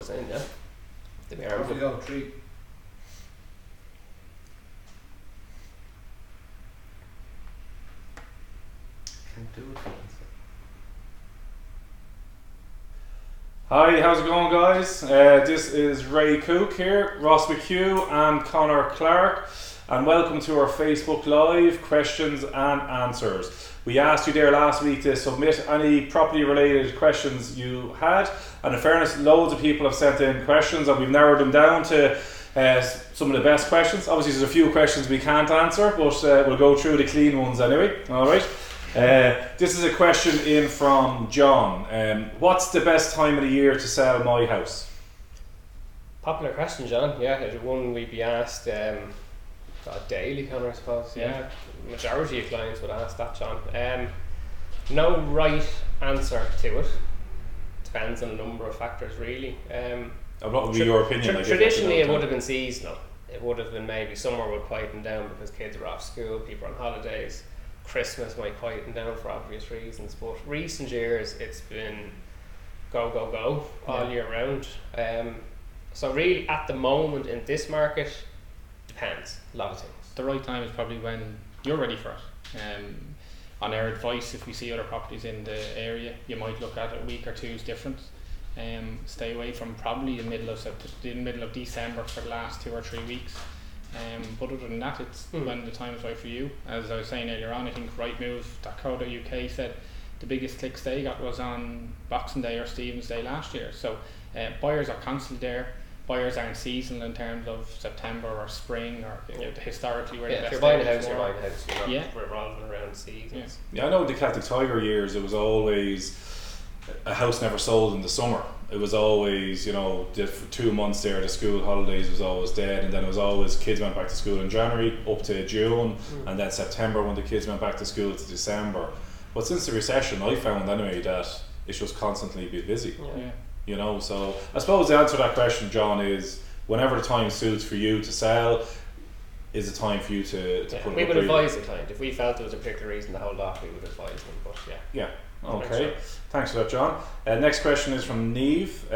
saying, yeah. They'd be Off you armed. go, 3. Can't do it. Hi, how's it going, guys? This is Ray Cook here, Ross McHugh and Connor Clark, and welcome to our Facebook Live questions and answers. We asked you there last week to submit any property related questions you had, and in fairness, loads of people have sent in questions and we've narrowed them down to some of the best questions. Obviously there's a few questions we can't answer, but we'll go through the clean ones anyway. Alright. This is a question in from John. What's the best time of the year to sell my house? Popular question, John. Yeah, it's one we'd be asked daily, Connor, I suppose. Yeah, majority of clients would ask that, John. No right answer to it. Depends on a number of factors, really. What would be your opinion? Traditionally, it would have been seasonal. It would have been maybe summer would quieten down because kids are off school, people are on holidays. Christmas might quieten down for obvious reasons, but recent years it's been go all year round. So really at the moment in this market, depends, a lot of things. The right time is probably when you're ready for it. On our advice, if we see other properties in the area, you might look at a week or two's difference. Stay away from probably the middle of December for the last 2 or 3 weeks. But other than that, it's when the time is right for you. As I was saying earlier on, I think Rightmove.co.uk said the biggest clicks they got was on Boxing Day or Stephen's Day last year. So buyers are constantly there. Buyers aren't seasonal in terms of September or spring or historically where the best if you're buying a areas house, were. you're buying a house. You're not revolving around seasons. Yeah, I know in the Celtic Tiger years it was always a house never sold in the summer. It was always, for 2 months there, the school holidays was always dead, and then it was always kids went back to school in January up to June, and then September when the kids went back to school to December. But since the recession, I found anyway that it's just constantly be busy. Yeah. So I suppose the answer to that question, John, is whenever the time suits for you to sell, is the time for you to put it We up would really. advise the client. If we felt there was a particular reason to hold off, we would advise them, but Yeah. Okay. Sure. Thanks for that, John. Next question is from Neve.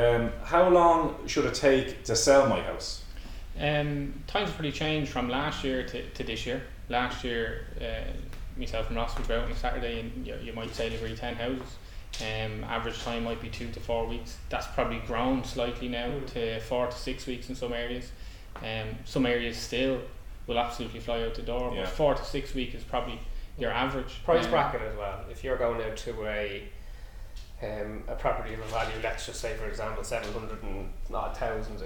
How long should it take to sell my house? Times have pretty changed from last year to this year. Last year, myself and Ross would go out on a Saturday and you might say agree 10 houses. Average time might be 2 to 4 weeks. That's probably grown slightly now to 4 to 6 weeks in some areas. Some areas still will absolutely fly out the door, but 4 to 6 weeks is probably your average. price bracket as well. If you're going out to a property of a value, let's just say for example 700 and odd thousands,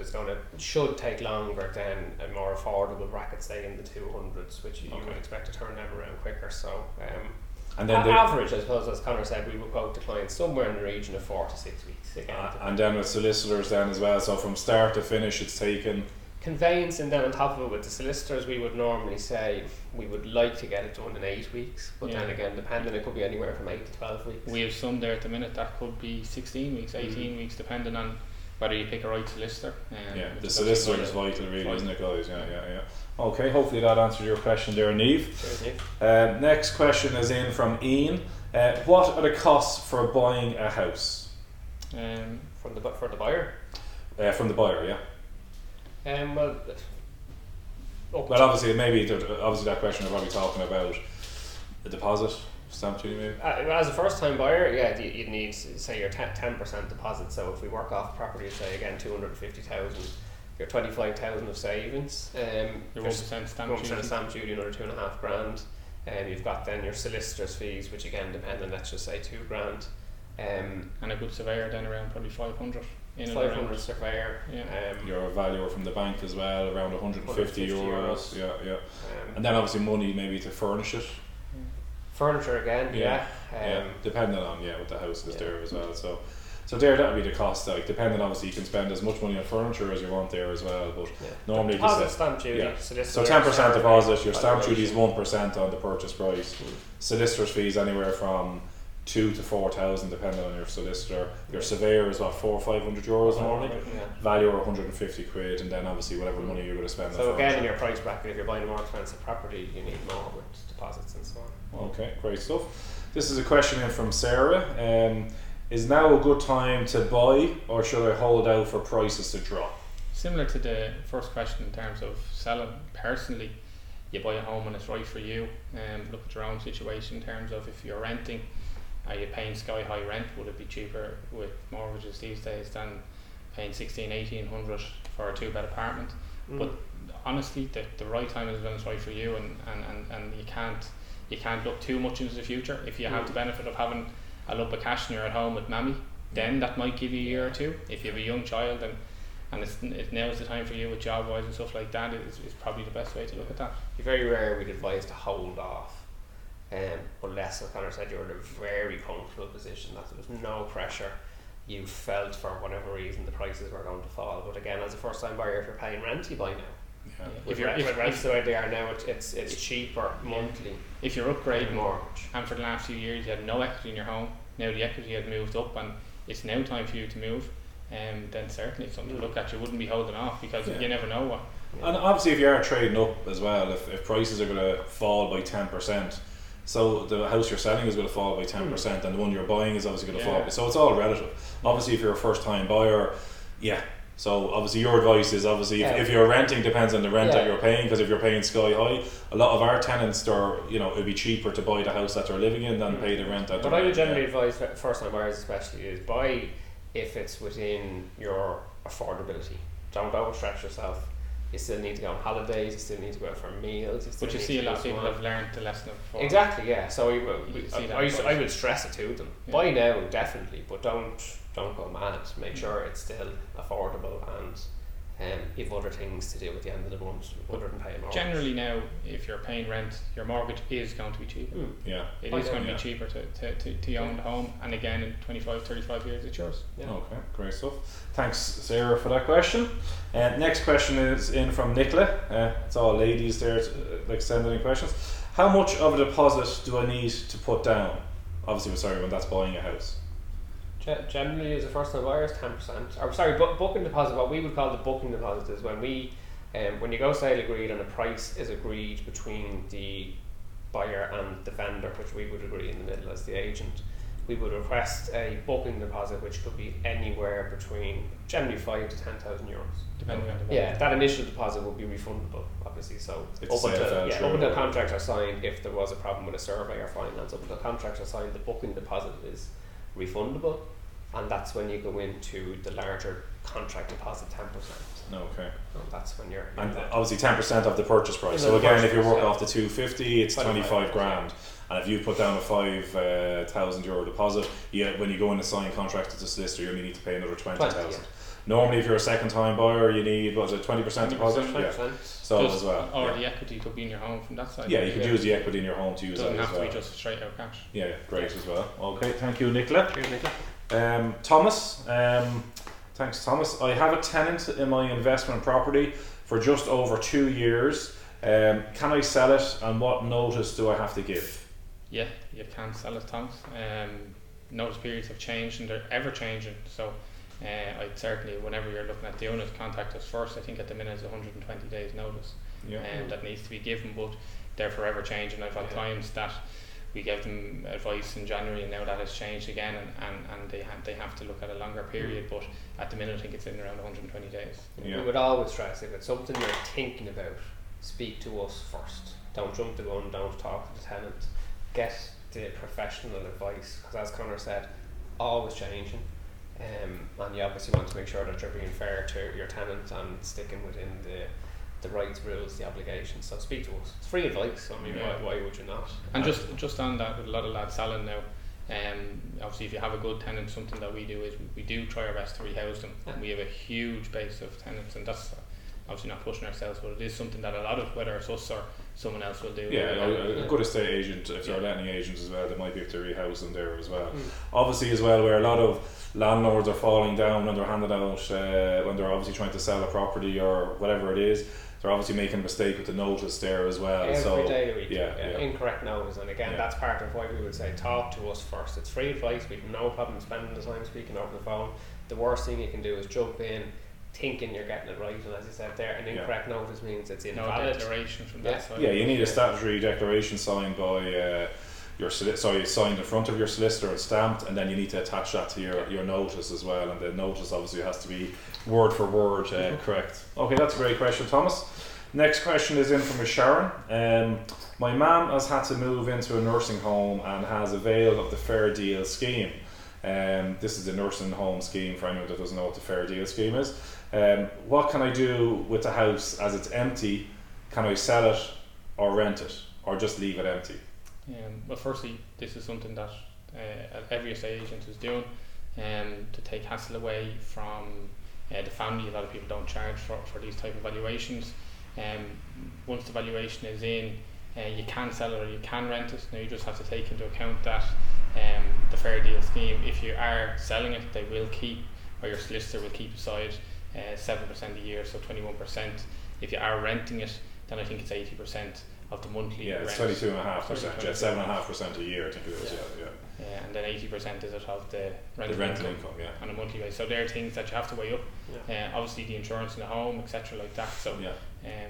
should take longer than a more affordable bracket, say in the 200s, which you would expect to turn them around quicker. So And then average, I suppose, as Connor said, we would quote to clients somewhere in the region of 4 to 6 weeks again. and then with solicitors then as well, so from start to finish it's taken. Conveyance, and then on top of it with the solicitors, we would normally say we would like to get it done in 8 weeks, but then again, depending, it could be anywhere from 8 to 12 weeks. We have some there at the minute that could be 16 weeks, 18 weeks, depending on whether you pick a right solicitor. The solicitor is vital, really, isn't it, guys? Yeah. Okay, hopefully that answered your question there, Neve. Next question is in from Ian. What are the costs for buying a house? For the buyer? From the buyer, yeah. Well, obviously that question we're probably talking about a deposit, stamp duty maybe. As a first time buyer, you'd need, say, your 10% deposit. So if we work off property, say again 250,000, your 25,000 of savings, your 1% stamp duty, another $2,500, and you've got then your solicitor's fees, which again depend on, let's just say $2,000, and a good surveyor then around probably 500. 500 surveyor. Your valuer from the bank as well, around 150 euros. Yeah. And then obviously money maybe to furnish it. Furniture again, depending on what the house is there as well. So there, that would be the cost. Like depending, obviously, you can spend as much money on furniture as you want there as well. But normally, deposit, stamp duty, so 10% deposit. Your stamp duty is 1% on the purchase price. Solicitors fees anywhere from 2 to 4,000 depending on your solicitor. Your surveyor is what, 400 or 500 euros normally. Valuer 150 quid, and then obviously whatever money you're going to spend. So again, in your price bracket, if you're buying a more expensive property, you need more with deposits and so on. Okay, great stuff. This is a question in from Sarah. is now a good time to buy, or should I hold out for prices to drop? Similar to the first question in terms of selling, personally, you buy a home when it's right for you. Look at your own situation in terms of if you're renting, are you paying sky high rent? Would it be cheaper with mortgages these days than paying 1,600-1,800 for a 2-bed apartment? But honestly, the right time is when it's right for you, and you can't look too much into the future. If you have the benefit of having a lump of cash and you're at home with mammy, then that might give you a year or two. If you have a young child and it's now's the time for you with job wise and stuff like that, is probably the best way to look at that. It's very rare we'd advise to hold off, unless, as Conor said, you're in a very comfortable position, that there was no pressure. You felt for whatever reason the prices were going to fall. But again, as a first time buyer, if you're paying rent, you buy now. Yeah. With rents the way they are now, it's cheaper monthly. If you're upgrading mortgage, and for the last few years you had no equity in your home, now the equity has moved up and it's now time for you to move, then certainly it's something to look at. You wouldn't be holding off, because you never know what. And obviously if you are trading up as well, if prices are going to fall by 10%, so the house you're selling is going to fall by 10%, and the one you're buying is obviously going to fall. So it's all relative. Obviously if you're a first time buyer, so obviously your advice is if you're renting, depends on the rent that you're paying, because if you're paying sky high, a lot of our tenants it'd be cheaper to buy the house that they're living in than pay the rent that What I would generally advise first time buyers especially is buy if it's within your affordability. Don't overstretch yourself. You still need to go on holidays, you still need to go out for meals. But you see a lot of people have learned the lesson of before. Exactly, yeah. So I would stress it to them. Buy now, definitely, but don't go mad. Make sure it's still affordable, and you've other things to do at the end of the month other than paying mortgage. Generally now, if you're paying rent, your mortgage is going to be cheaper. It is going to be cheaper to own the home, and again in 25, 35 years it's yours. Okay, great stuff. Thanks Sarah for that question. Next question is in from Nicola. It's all ladies there sending in questions. How much of a deposit do I need to put down? Obviously when that's buying a house. Generally, as a first time buyer, is 10%. Or sorry, booking deposit. What we would call the booking deposit is when when you go sale agreed and a price is agreed between the buyer and the vendor, which we would agree in the middle as the agent. We would request a booking deposit, which could be anywhere between generally 5,000 to 10,000 euros, depending on the that initial deposit would be refundable, obviously. So up until contracts are signed, if there was a problem with a survey or finance, up until contracts are signed, the booking deposit is refundable. And that's when you go into the larger contract deposit, 10%. Okay. And that's when you're. And obviously 10% of the purchase price. So again, if you work off the 250, it's 25 grand. And if you put down a 5,000 euro deposit, when you go in to sign contract to the solicitor, you only need to pay another 20,000. Normally, if you're a second time buyer, you need 20% deposit. 20%. So as well. Or the equity could be in your home from that side. Yeah, you could use the equity in your home to use that as well. Doesn't have to be just straight out cash. Yeah, great as well. Okay, thank you, Nicola. Cheers, Nicola. Thomas, thanks Thomas. I have a tenant in my investment property for just over 2 years. Can I sell it, and what notice do I have to give? Yeah, you can sell it, Thomas. Notice periods have changed and they're ever changing, so I'd certainly, whenever you're looking at doing it, contact us first. I think at the minute it's 120 days notice that needs to be given, but they're forever changing. I've had clients that we gave them advice in January and now that has changed again, and they have to look at a longer period, but at the minute I think it's in around 120 days. We would always stress, if it's something you're thinking about, speak to us first. Don't jump the gun, don't talk to the tenant. Get the professional advice, because as Conor said, always changing, and you obviously want to make sure that you're being fair to your tenant and sticking within the rights, rules, the obligations. So speak to us. It's free advice. I mean, why would you not? And just on that, with a lot of lads selling now, obviously if you have a good tenant, something that we do is we do try our best to rehouse them. We have a huge base of tenants, and that's obviously not pushing ourselves, but it is something that a lot of, whether it's us or someone else, will do. A good estate agent, if they're letting agents as well, they might be able to rehouse them there as well. Obviously as well, where a lot of landlords are falling down when they're handed out, when they're obviously trying to sell a property or whatever it is, they're obviously making a mistake with the notice there as well. Every day of the week, incorrect notice, and again that's part of why we would say talk to us first. It's free advice. We've no problem spending the time speaking over the phone. The worst thing you can do is jump in thinking you're getting it right, and as you said there, an incorrect notice means it's invalid. No declaration from that side. Yeah, you need a statutory declaration signed by it's signed in front of your solicitor and stamped, and then you need to attach that to your notice as well, and the notice obviously has to be word for word correct. Okay, that's a great question, Thomas. Next question is in from Sharon. My mum has had to move into a nursing home and has availed of the Fair Deal scheme. This is the nursing home scheme for anyone that doesn't know what the Fair Deal scheme is. What can I do with the house as it's empty? Can I sell it or rent it, or just leave it empty? Well, firstly, this is something that every estate agent is doing to take hassle away from the family. A lot of people don't charge for these type of valuations. Once the valuation is in, you can sell it or you can rent it. Now you just have to take into account that the Fair Deal scheme, if you are selling it, they will keep, or your solicitor will keep aside 7% a year, so 21%. If you are renting it, then I think it's 80% of the monthly rent. It's 22.5%, 7.5% a year, I think it is. And then 80% is it of the rental income, on a monthly basis. So there are things that you have to weigh up. Obviously the insurance in the home, etc. like that. So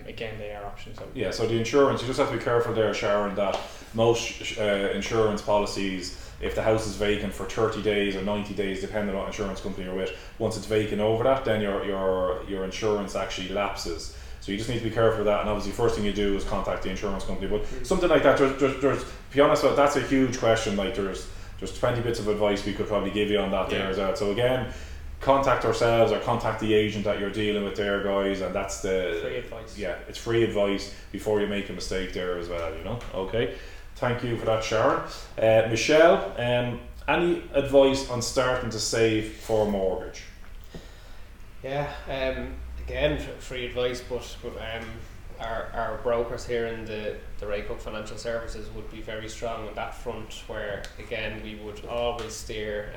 again, they are options. So the insurance, you just have to be careful there, Sharon, that most insurance policies, if the house is vacant for 30 days or 90 days, depending on what insurance company you're with, once it's vacant over that, then your insurance actually lapses. So you just need to be careful of that, and obviously first thing you do is contact the insurance company. But something like that, there's to be honest, that's a huge question. Like there's 20 bits of advice we could probably give you on that there as well. So again, contact ourselves or contact the agent that you're dealing with there, guys, and that's the free advice. Yeah, it's free advice before you make a mistake there as well, Okay, thank you for that, Sharon. Michelle, any advice on starting to save for a mortgage? Again, free advice, but our brokers here in the Ray Cook Financial Services would be very strong on that front, where again we would always steer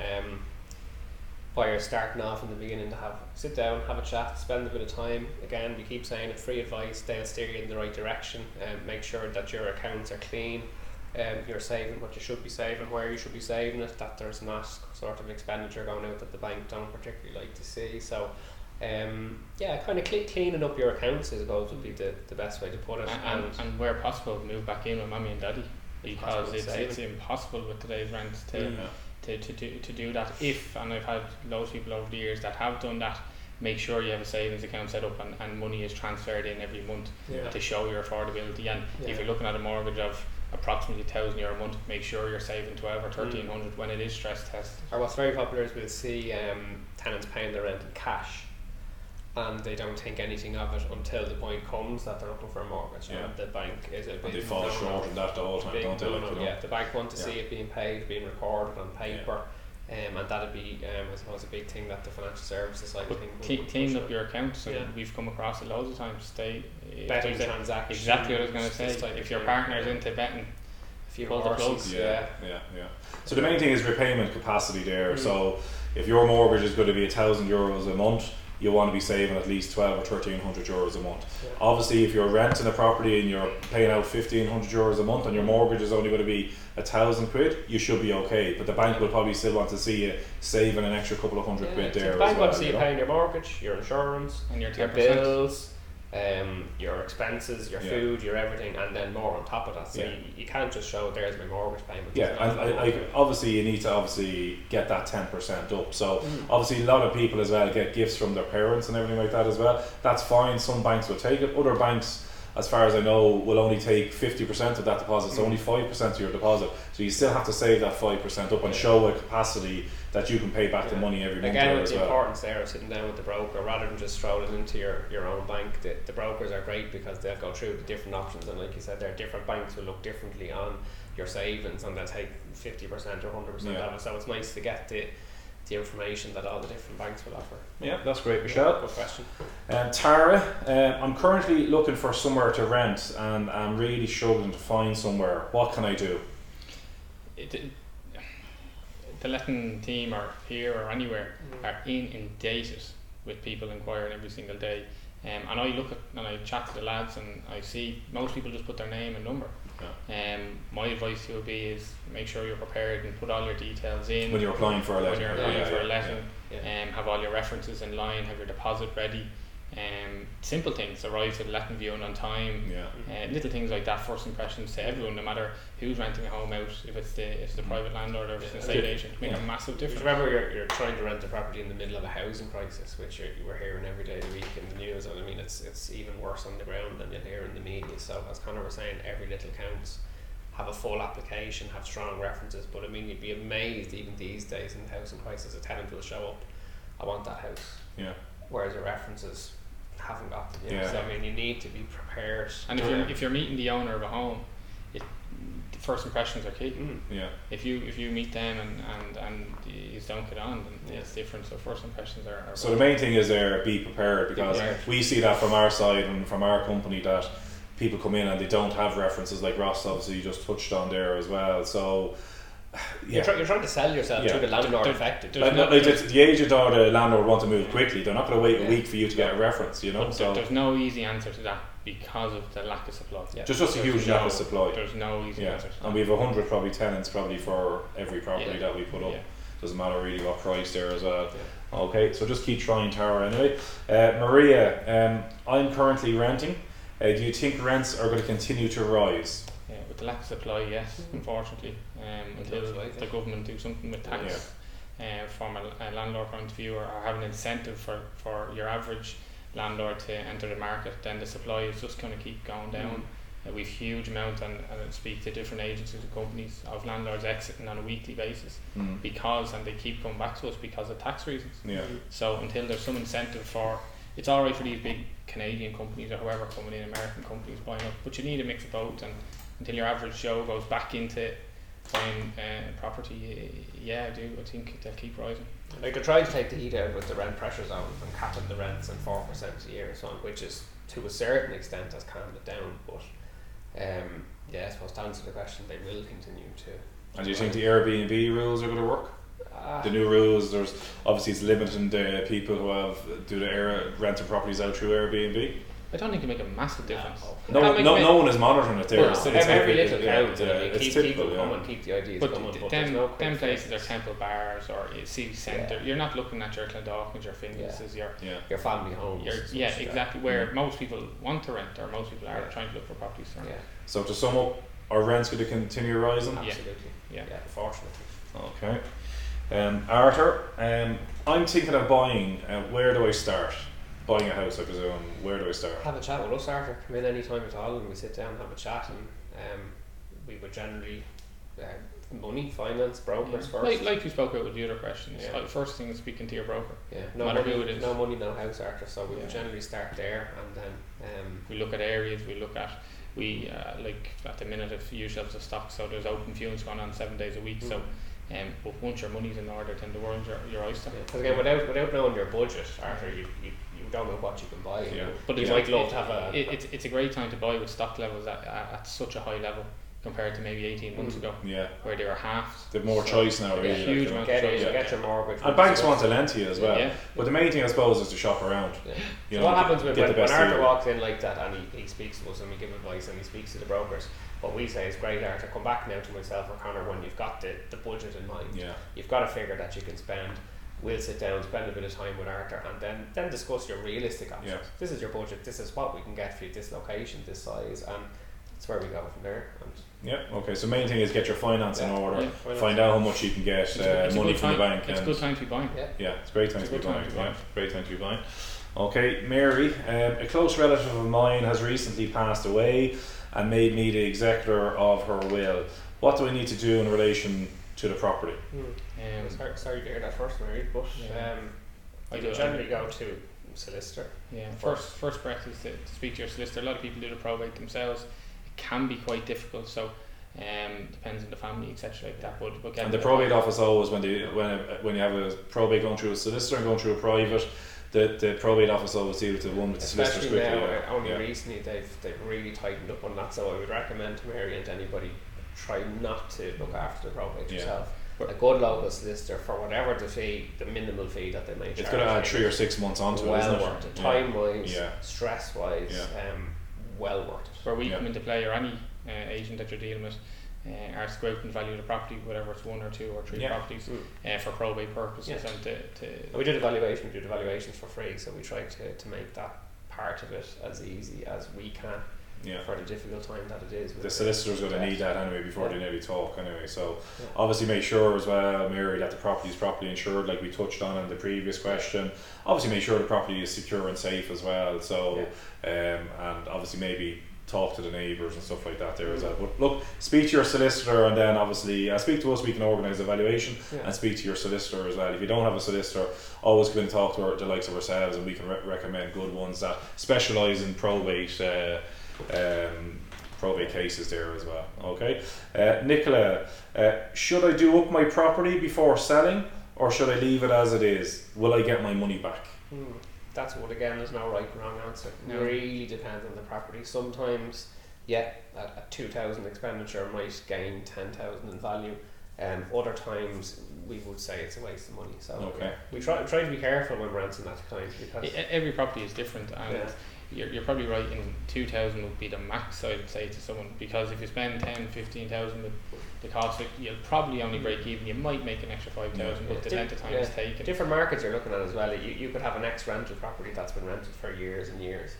buyers starting off in the beginning to sit down, have a chat, spend a bit of time. Again, we keep saying it, free advice, they'll steer you in the right direction, and make sure that your accounts are clean, you're saving what you should be saving, where you should be saving it, that there's not sort of expenditure going out that the bank don't particularly like to see. So kind of cleaning up your accounts, I suppose, would be the best way to put it. And where possible, move back in with mommy and daddy, because it's impossible with today's rent to do that. And I've had loads of people over the years that have done that. Make sure you have a savings account set up and money is transferred in every month to show your affordability. And if you're looking at a mortgage of approximately €1,000 a month, make sure you're saving 12 or 1,300 when it is stress tested. Or what's very popular is we'll see tenants paying their rent in cash, and they don't think anything of it until the point comes that they're looking for a mortgage. And the bank is a big and they fall short of that the whole time, don't they? The bank want to see it being paid, being recorded on paper, and that'd be I suppose a big thing that the financial services side of things clean up your accounts. We've come across it loads of times. Betting transactions. Exactly what I was going to say. If your partner is into betting, pull the plug. So the main thing is repayment capacity there. So if your mortgage is going to be €1,000 a month, you want to be saving at least 12 or 1,300 euros a month. Obviously, if you're renting a property and you're paying out 1,500 euros a month and your mortgage is only going to be £1,000, you should be okay. But the bank will probably still want to see you saving an extra couple of hundred quid there. The bank wants to see you paying your mortgage, your insurance, and your bills, your expenses, your food, your everything, and then more on top of that. So you can't just show there's my mortgage payment. And obviously you need to get that 10% up. So obviously a lot of people as well get gifts from their parents and everything like that as well. That's fine. Some banks will take it. Other banks, as far as I know, will only take 50% of that deposit, so only 5% of your deposit. So you still have to save that 5% up and show a capacity that you can pay back the money every month. Again, with the importance there of sitting down with the broker rather than just strolling into your own bank. The brokers are great because they'll go through the different options, and like you said, there are different banks will look differently on your savings, and they'll take 50% or 100% of it. So it's nice to get the information that all the different banks will offer. Yeah, that's great, Michelle. Good question. Tara, I'm currently looking for somewhere to rent and I'm really struggling to find somewhere. What can I do? The letting team or here or anywhere are inundated with people inquiring every single day. And I look at and I chat to the lads and I see most people just put their name and number. My advice to you would be is make sure you're prepared and put all your details in when you're applying for a letting. Have all your references in line, have your deposit ready, Simple things, arrive to the letting viewing on time, little things like that, first impressions to everyone, no matter who's renting a home out, if it's the private landlord or if it's the estate agent, make a massive difference. Remember, you're trying to rent a property in the middle of a housing crisis, which we're hearing every day of the week in the news, and I mean it's even worse on the ground than you'll hear in the media. So as Conor was saying, every little counts. Have a full application, have strong references, but I mean you'd be amazed even these days in the housing crisis, a tenant will show up, I want that house. Whereas your references haven't got them yet. So I mean you need to be prepared. And if you're meeting the owner of a home, the first impressions are key. If you meet them and you don't get on, then it's different. So first impressions are so the main thing is be prepared, because we see that from our side and from our company that people come in and they don't have references, like Ross obviously you just touched on there as well. So you're trying to sell yourself to the landlord effectively. Like the agent or the landlord want to move quickly. They're not going to wait a week for you to get a reference, you know. But so there's no easy answer to that because of the lack of supply. Just a huge lack of supply. There's no easy answer. And we have 100 probably tenants probably for every property that we put up. Doesn't matter really what price there as well. Okay, so just keep trying, Tara. Anyway, Maria, I'm currently renting. Do you think rents are going to continue to rise? With the lack of supply, yes, unfortunately, until the government do something with tax. From a landlord point of view, or have an incentive for your average landlord to enter the market, then the supply is just going to keep going down. We've huge amount, and I speak to different agencies and companies of landlords exiting on a weekly basis because, and they keep coming back to us because of tax reasons. So until there's some incentive for, it's alright for these big Canadian companies or whoever coming in, American companies buying up, but you need a mix of both, and until your average Joe goes back into buying property, I think they'll keep rising. Like they're trying to take the heat out with the rent pressure zone and capping the rents at 4% a year and so on, which is to a certain extent has calmed it down, but I suppose to answer the question, they will continue to. And do you think the Airbnb rules are going to work? The new rules, there's obviously it's limiting the people who do the rental properties out through Airbnb. I don't think it make a massive difference. No one is monitoring it there. Well, every little counts. Keep people typical, coming, keep the ideas coming. But them places are temple bars or city centre. You're not looking at your Clondalkins, your Finglas, your family homes. Exactly. Where most people want to rent, or most people are trying to look for properties. So to sum up, are rents going to continue rising? Absolutely. Yeah. Unfortunately. Okay. Arthur, I'm thinking of buying. Where do I start? Buying a house, I presume. Where do I start? Have a chat with us, Arthur. Come in any time at all, and we sit down, have a chat, and we would generally money, finance, brokers first. Like we spoke about with the other questions. First thing is speaking to your broker. No money, no house, Arthur. So we would generally start there, and then we look at areas. We look at like at the minute if you have the stock, so there's open viewings going on 7 days a week. So. But once your money's in order, then the world's your oyster. Because again, without knowing your budget, Arthur, you don't know what you can buy. But you might love to have it's a great time to buy with stock levels at such a high level compared to maybe 18 months ago, where they were half. They've more choice now, really. Huge amount of choice. Get your mortgage. And banks want to lend to you as well. But the main thing, I suppose, is to shop around. So what happens when Arthur walks in like that and he speaks to us and we give advice and he speaks to the brokers? What we say is, great, Arthur, come back now to myself or Conor when you've got the budget in mind. You've got a figure that you can spend. We'll sit down, spend a bit of time with Arthur, and then discuss your realistic options. This is your budget, this is what we can get for you, this location, this size, and that's where we go from there. Okay, so main thing is get your finance in order, find out how much you can get money from the bank. It's a good time to be buying. It's a great time to be buying. Great time to be buying. Okay, Mary, a close relative of mine has recently passed away and made me the executor of her will. What do I need to do in relation to the property? Sorry to hear that first, Mary, but I generally go to solicitor. First breath is to speak to your solicitor. A lot of people do the probate themselves. It can be quite difficult, so depends on the family, etc. like that. But and the probate office always, when you have a probate going through a solicitor and going through a private, the probate office always deal with the one with the solicitors quickly. Now, only recently they've really tightened up on that, so I would recommend to Mary and to anybody, try not to look after the probate yourself. A good local solicitor for whatever the minimal fee that they may charge. It's going to add 3 or 6 months onto it, isn't it? Well worth it. Time wise, stress wise, well worth it. Where we come into play, or any agent that you're dealing with, Ours go out and value the property, whether it's 1 or 2 or 3 properties, for probate purposes, and we do the valuation. We do the valuations for free, so we try to make that part of it as easy as we can. For the difficult time that it is. The solicitor's going to need that anyway before they nearly talk anyway. So obviously make sure as well, Mary, that the property is properly insured, like we touched on in the previous question. Obviously make sure the property is secure and safe as well. So and obviously maybe talk to the neighbours and stuff like that there as well. But look, speak to your solicitor, and then obviously speak to us. We can organise a valuation and speak to your solicitor as well. If you don't have a solicitor, always come and talk to the likes of ourselves, and we can recommend good ones that specialise in probate cases there as well. Okay, Nicola, should I do up my property before selling, or should I leave it as it is? Will I get my money back? That's what, again, there's no right and wrong answer. It really depends on the property. Sometimes, a 2,000 expenditure might gain 10,000 in value. Other times we would say it's a waste of money. So we try to be careful when we're answering that kind, because every property is different, and you're probably right in 2,000 would be the max, I would say, to someone, because if you spend 10,000-15,000 with the cost, you'll probably only break even. You might make an extra 5,000, but the length of time is taken. Different markets you're looking at as well. You could have an ex-rental property that's been rented for years and years,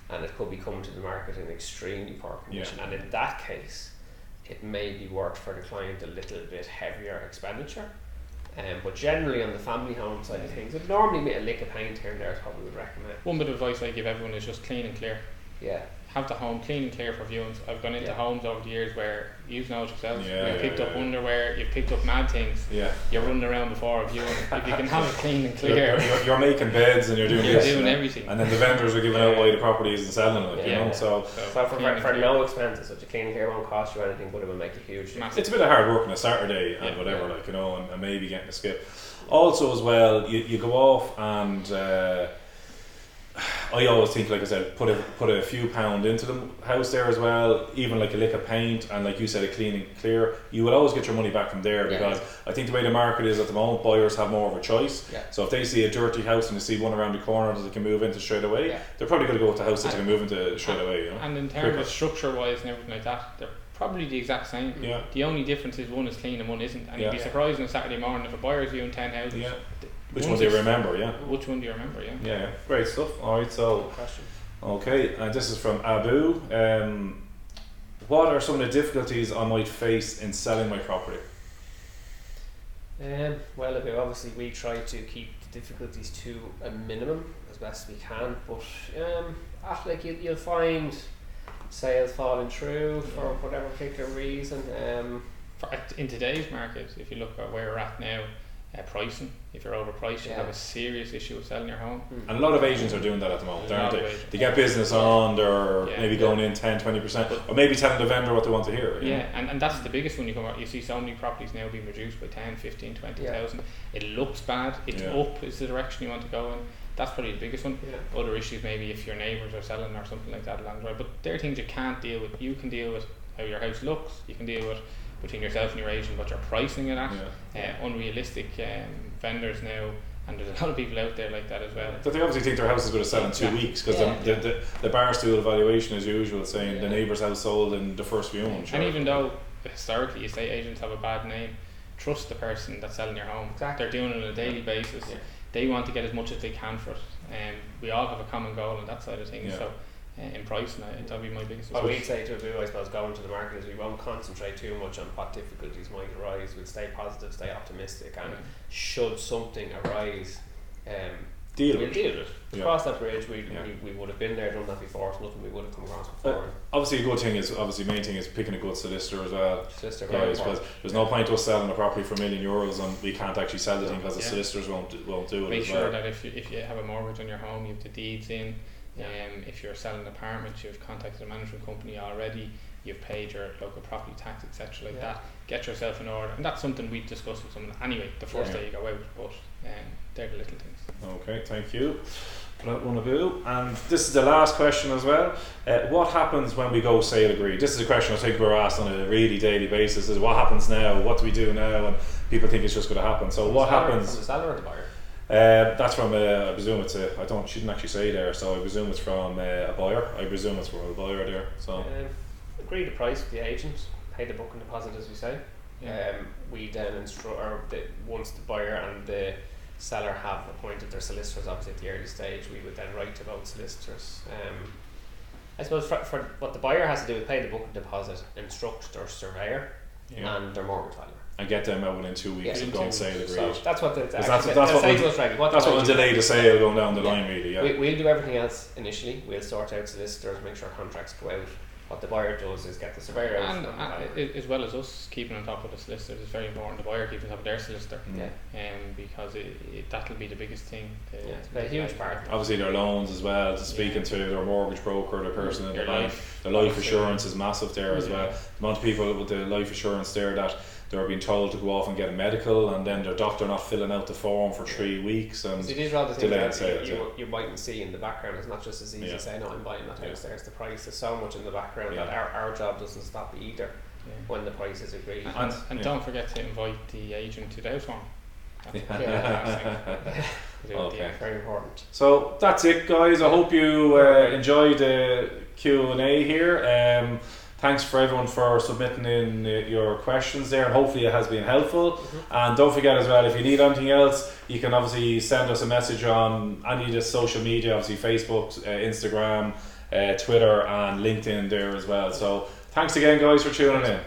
and it could be coming to the market in extremely poor condition, and in that case it may be worth for the client a little bit heavier expenditure. But generally on the family home side of things, it normally a lick of paint here and there is what we would recommend. One bit of advice I give everyone is just clean and clear. Have the home clean and clear for viewings. I've gone into homes over the years where you've know it yourselves. You've picked up underwear, you've picked up mad things. You're running around before a viewing. If you can have it clean and clear, you're making beds and you're doing everything. And then the vendors are giving out why the property isn't selling it. You know, so for no expenses, such a clean and clear won't cost you anything, but it will make a huge difference. It's a bit of hard work on a Saturday and whatever, like, you know, and maybe getting a skip. Also as well, you go off and. I always think, like I said, put a few pound into the house there as well, even like a lick of paint, and like you said, a clean and clear. You will always get your money back from there, because I think the way the market is at the moment, buyers have more of a choice. So if they see a dirty house and they see one around the corner that they can move into straight away, they're probably going to go with the house that they can move into straight away. You know? And in terms of structure wise and everything like that, they're probably the exact same. The only difference is one is clean and one isn't. And you'd be surprised on a Saturday morning if a buyer's viewing 10 houses. Which one do you remember? Which one do you remember? Great stuff. Alright, so okay, and this is from Abu. What are some of the difficulties I might face in selling my property? Well, Abu, obviously we try to keep the difficulties to a minimum as best we can, but like you'll find sales falling through for whatever particular reason. In today's market, if you look at where we're at now, pricing, if you're overpriced, you have a serious issue with selling your home. And a lot of agents are doing that at the moment, aren't they? They get business on, they're maybe going in 10-20%, or maybe telling the vendor what they want to hear. And that's the biggest one you come out. You see so many properties now being reduced by 10, 15, 20,000. It looks bad, it's up is the direction you want to go in. That's probably the biggest one. Other issues, maybe if your neighbours are selling or something like that along the way, but they're things you can't deal with. You can deal with how your house looks, you can deal with between yourself and your agent what you're pricing it at. Unrealistic vendors now, and there's a lot of people out there like that as well. But they obviously think their house is going to sell in 2 weeks, because the Barstool evaluation as usual saying the neighbour's house sold in the first viewing. And even though historically estate agents have a bad name, trust the person that's selling your home. They're doing it on a daily basis. They want to get as much as they can for it. We all have a common goal on that side of things. So in pricing, that'll be my biggest. What we'd say to Abu, I suppose, going to the market is we won't concentrate too much on what difficulties might arise. We'll stay positive, stay optimistic, and should something arise, we'll deal with it. Cross that bridge, we would have been there, done that before. It's nothing we would have come across before. Obviously, a good thing is, main thing is picking a good solicitor as well. Because there's no point to us selling a property for €1 million and we can't actually sell the thing because the solicitors won't do it. Make sure that if you have a mortgage on your home, you have the deeds in. If you're selling an apartment, you've contacted a management company already, you've paid your local property tax, etc. like that. Get yourself in order, and that's something we discuss with someone anyway the first day you go out, but they're the little things. Okay, thank you for that one, Abu. And this is the last question as well. What happens when we go sale agreed? This is a question I think we're asked on a really daily basis, is what happens now, what do we do now, and people think it's just going to happen. So what happens? From the seller or the buyer? That's from I presume it's she didn't actually say there, so I presume it's from a buyer. I presume it's from a buyer there. So agree the price with the agent. pay the booking deposit, as we say. Yeah. We then once the buyer and the seller have appointed their solicitors, obviously at the early stage, we would then write to both solicitors. I suppose for what the buyer has to do is pay the booking deposit, instruct their surveyor and their mortgage valuer. And get them out within 2 weeks of going sale agreed. So that's what that's what will delay the sale going down the line, really. Yeah. We'll do everything else initially. We'll sort out solicitors, make sure contracts go out. What the buyer does is get the surveyor out. And as well as us keeping on top of the solicitors, it's very important the buyer keeps on top of their solicitor. Because that'll be the biggest thing. It's a huge part. Obviously their loans as well, to speaking to their mortgage broker, the person in the bank. The life assurance is massive there as well. The amount of people with the life assurance there that they're being told to go off and get a medical, and then their doctor not filling out the form for 3 weeks, and these are all the things that you mightn't see in the background. It's not just as easy as saying, "No, I'm buying that house." There's the price. There's so much in the background that our job doesn't stop either when the price is agreed. And don't forget to invite the agent to the house one. Okay. Very important. So that's it, guys. I hope you enjoyed the Q&A here. Thanks for everyone for submitting in your questions there, and hopefully it has been helpful. And don't forget as well, if you need anything else, you can obviously send us a message on any of the social media, obviously Facebook, Instagram, Twitter and LinkedIn there as well. So thanks again, guys, for tuning in.